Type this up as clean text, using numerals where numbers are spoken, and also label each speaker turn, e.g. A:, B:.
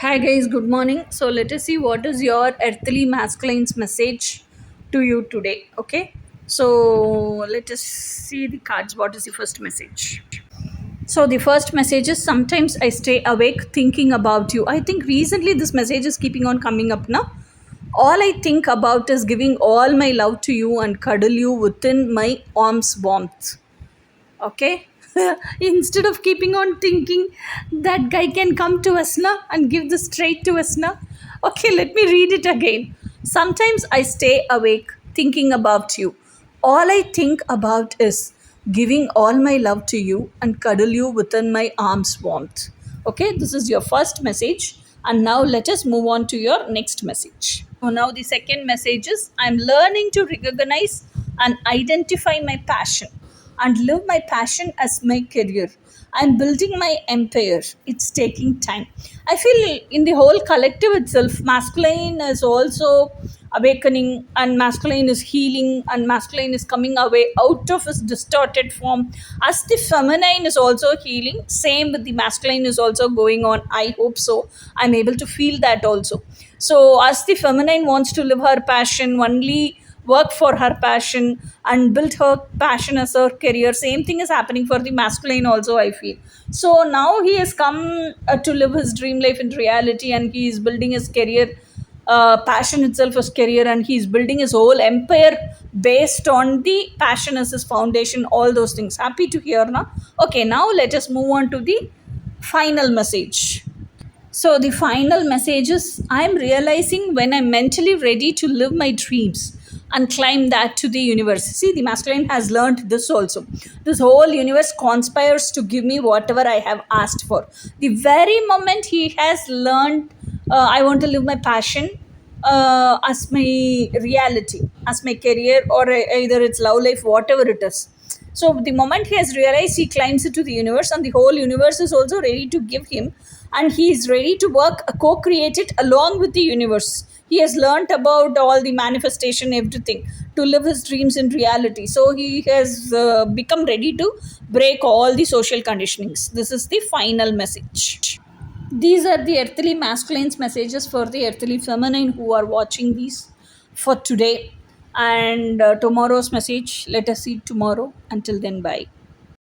A: Hi guys, good morning. So let us see what is your earthly masculine's message to you today. Okay. So let us see the cards. What is the first message? So the first message is sometimes I stay awake thinking about you. I think recently this message is keeping on coming up now. All I think about is giving all my love to you and cuddle you within my arms warmth. Okay. Instead of keeping on thinking that guy can come to us now and give this straight to us now. Okay, let me read it again. Sometimes I stay awake thinking about you. All I think about is giving all my love to you and cuddle you within my arms warmth. Okay, this is your first message, and now let us move on to your next message. So now the second message is I'm learning to recognize and identify my passion and live my passion as my career. I'm building my empire. It's taking time. I feel in the whole collective itself, masculine is also awakening, and masculine is healing, and masculine is coming away out of his distorted form. As the feminine is also healing, same with the masculine is also going on. I hope so. I'm able to feel that also. So, as the feminine wants to live her passion, only work for her passion and build her passion as her career, same thing is happening for the masculine also, I feel. So now he has come to live his dream life in reality, and he is building his career, passion itself as career, and he's building his whole empire based on the passion as his foundation, all those things. Happy to hear now. Okay, now let us move on to the final message. So, the final message is I'm realizing when I'm mentally ready to live my dreams and climb that to the universe. See, the masculine has learned this also. This whole universe conspires to give me whatever I have asked for. The very moment he has learned, I want to live my passion as my reality, as my career, or either it's love life, whatever it is. So the moment he has realized, he climbs into the universe, and the whole universe is also ready to give him, and he is ready to work, co-create it along with the universe. He has learnt about all the manifestation, everything, to live his dreams in reality. So he has become ready to break all the social conditionings. This is the final message. These are the earthly masculines messages for the earthly feminine who are watching these for today. And tomorrow's message, let us see tomorrow. Until then, bye.